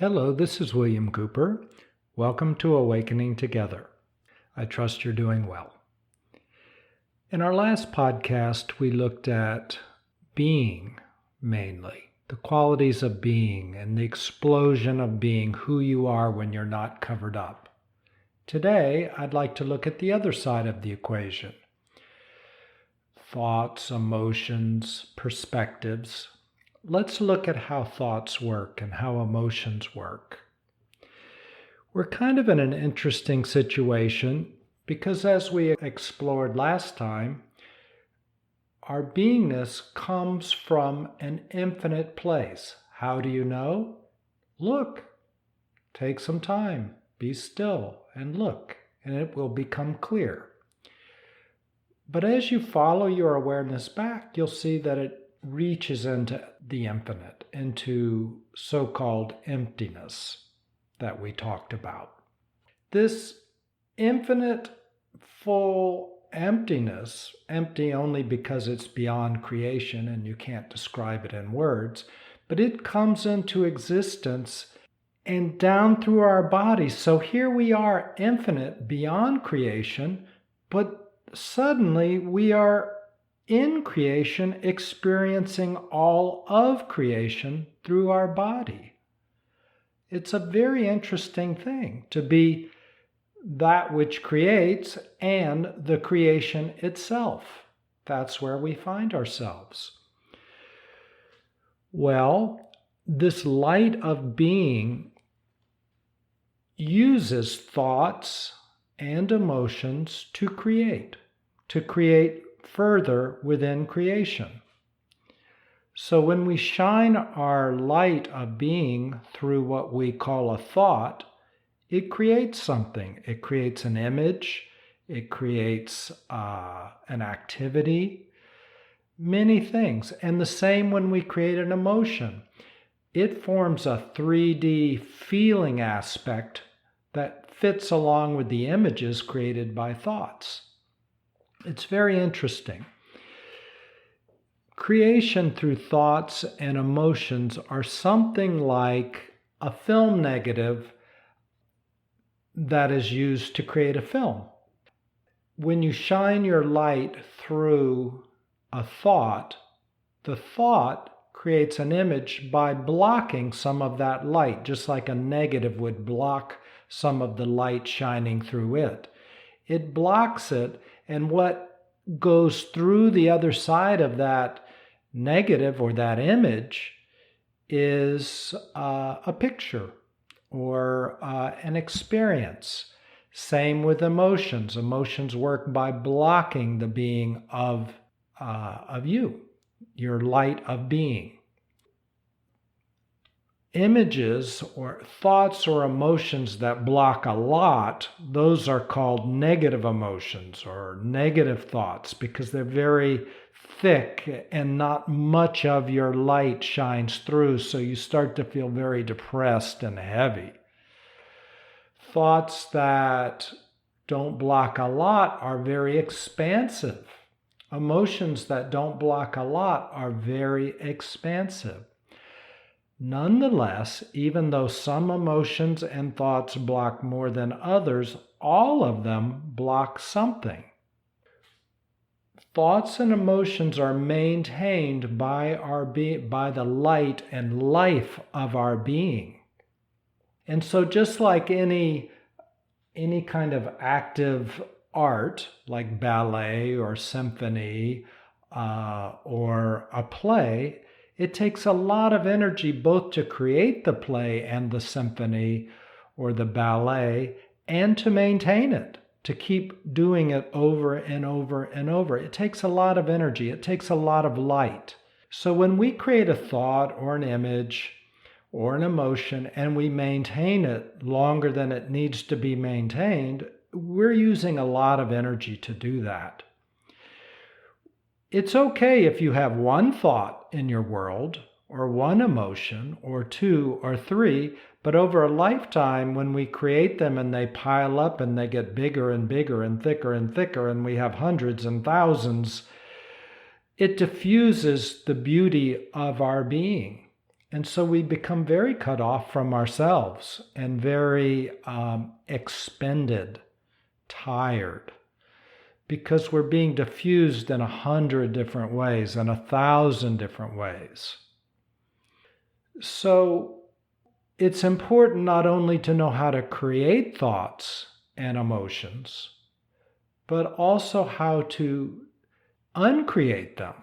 Hello, this is William Cooper. Welcome to Awakening Together. I trust you're doing well. In our last podcast, we looked at being mainly, the qualities of being and the explosion of being who you are when you're not covered up. Today, I'd like to look at the other side of the equation. Thoughts, emotions, perspectives. Let's look at how thoughts work and how emotions work. We're kind of in an interesting situation because, as we explored last time, our beingness comes from an infinite place. How do you know? Look. Take some time. Be still and look, and it will become clear. But as you follow your awareness back, you'll see that it reaches into the infinite, into so-called emptiness that we talked about. This infinite, full emptiness, empty only because it's beyond creation and you can't describe it in words, but it comes into existence and down through our bodies. So here we are, infinite, beyond creation, but suddenly we are in creation, experiencing all of creation through our body. It's a very interesting thing to be that which creates and the creation itself. That's where we find ourselves. Well, this light of being uses thoughts and emotions to create further within creation. So when we shine our light of being through what we call a thought, it creates something. It creates an image. It creates an activity, many things. And the same when we create an emotion. It forms a 3D feeling aspect that fits along with the images created by thoughts. It's very interesting. Creation through thoughts and emotions are something like a film negative that is used to create a film. When you shine your light through a thought, the thought creates an image by blocking some of that light, just like a negative would block some of the light shining through it. It blocks it, and what goes through the other side of that negative or that image is a picture or an experience. Same with emotions. Emotions work by blocking the being of you, your light of being. Images or thoughts or emotions that block a lot, those are called negative emotions or negative thoughts because they're very thick and not much of your light shines through, so you start to feel very depressed and heavy. Thoughts that don't block a lot are very expansive. Emotions that don't block a lot are very expansive. Nonetheless, even though some emotions and thoughts block more than others, all of them block something. Thoughts and emotions are maintained by by the light and life of our being. And so just like any kind of active art, like ballet or symphony or a play, it takes a lot of energy both to create the play and the symphony or the ballet and to maintain it, to keep doing it over and over and over. It takes a lot of energy. It takes a lot of light. So when we create a thought or an image or an emotion and we maintain it longer than it needs to be maintained, we're using a lot of energy to do that. It's okay if you have one thought in your world, or one emotion, or two, or three, but over a lifetime, when we create them and they pile up and they get bigger and bigger and thicker, and we have hundreds and thousands, it diffuses the beauty of our being. And so we become very cut off from ourselves and very expended, tired, because we're being diffused in 100 different ways and 1,000 different ways. So it's important not only to know how to create thoughts and emotions, but also how to uncreate them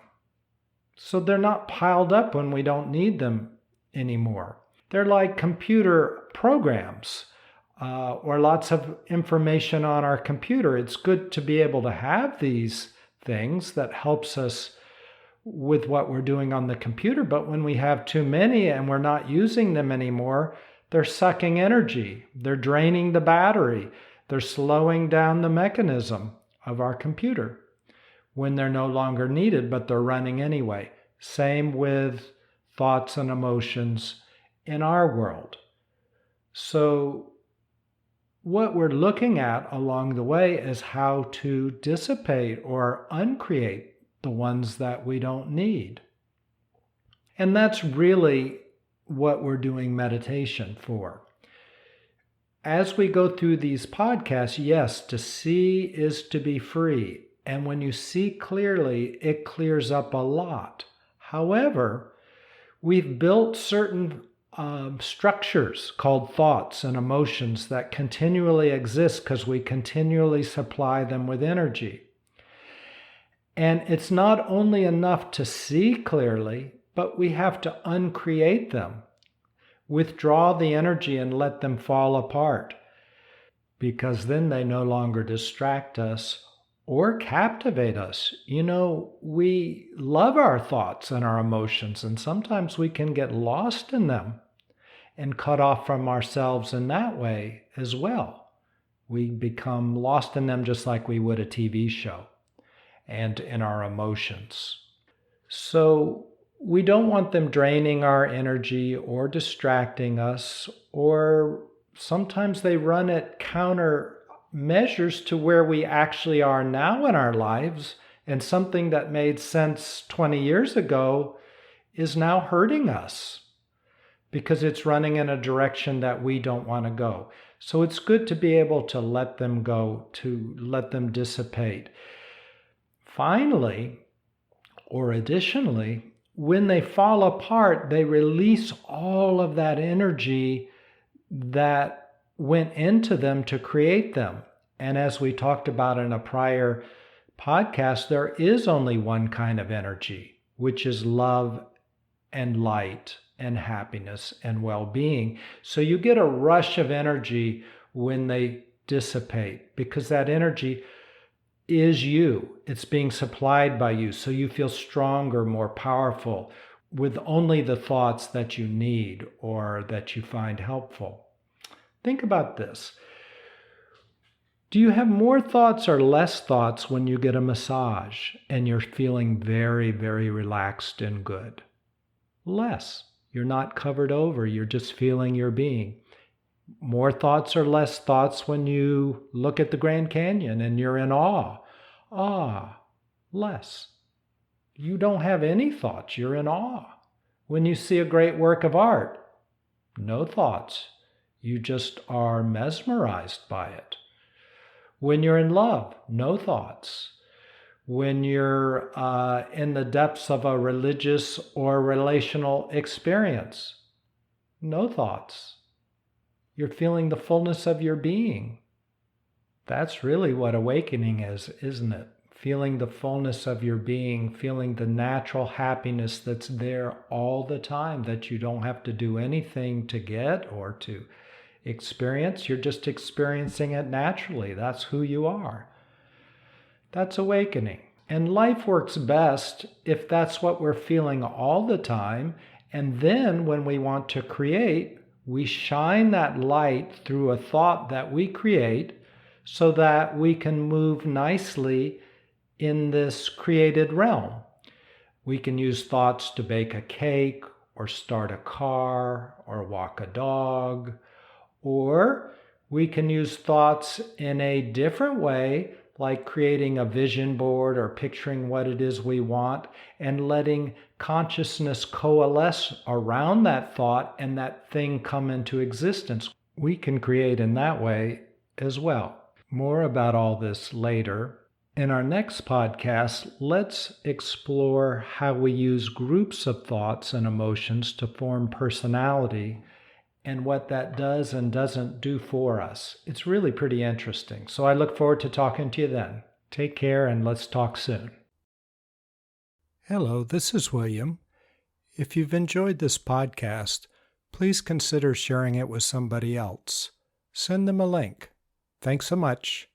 so they're not piled up when we don't need them anymore. They're like computer programs or lots of information on our computer. It's good to be able to have these things that helps us with what we're doing on the computer, but when we have too many and we're not using them anymore, they're sucking energy, they're draining the battery, they're slowing down the mechanism of our computer when they're no longer needed, but they're running anyway. Same with thoughts and emotions in our world. So what we're looking at along the way is how to dissipate or uncreate the ones that we don't need. And that's really what we're doing meditation for. As we go through these podcasts, yes, to see is to be free. And when you see clearly, it clears up a lot. However, we've built certain structures called thoughts and emotions that continually exist because we continually supply them with energy. And it's not only enough to see clearly, but we have to uncreate them, withdraw the energy and let them fall apart, because then they no longer distract us or captivate us. You know, we love our thoughts and our emotions, and sometimes we can get lost in them and cut off from ourselves in that way as well. We become lost in them just like we would a TV show and in our emotions. So we don't want them draining our energy or distracting us, or sometimes they run at counter measures to where we actually are now in our lives, and something that made sense 20 years ago is now hurting us because it's running in a direction that we don't want to go. So it's good to be able to let them go, to let them dissipate. Finally, or additionally, when they fall apart, they release all of that energy that went into them to create them. And as we talked about in a prior podcast, there is only one kind of energy, which is love and light and happiness and well-being. So you get a rush of energy when they dissipate, because that energy is you. It's being supplied by you. So you feel stronger, more powerful, with only the thoughts that you need or that you find helpful. Think about this. Do you have more thoughts or less thoughts when you get a massage and you're feeling very, very relaxed and good? Less. You're not covered over. You're just feeling your being. More thoughts or less thoughts when you look at the Grand Canyon and you're in awe? Less. You don't have any thoughts. You're in awe. When you see a great work of art, no thoughts. You just are mesmerized by it. When you're in love, no thoughts. When you're in the depths of a religious or relational experience, no thoughts. You're feeling the fullness of your being. That's really what awakening is, isn't it? Feeling the fullness of your being, feeling the natural happiness that's there all the time, that you don't have to do anything to get or to experience. You're just experiencing it naturally. That's who you are. That's awakening. And life works best if that's what we're feeling all the time. And then when we want to create, we shine that light through a thought that we create so that we can move nicely in this created realm. We can use thoughts to bake a cake or start a car or walk a dog, or we can use thoughts in a different way, like creating a vision board or picturing what it is we want and letting consciousness coalesce around that thought and that thing come into existence. We can create in that way as well. More about all this later. In our next podcast, let's explore how we use groups of thoughts and emotions to form personality and what that does and doesn't do for us. It's really pretty interesting. So I look forward to talking to you then. Take care and let's talk soon. Hello, this is William. If you've enjoyed this podcast, please consider sharing it with somebody else. Send them a link. Thanks so much.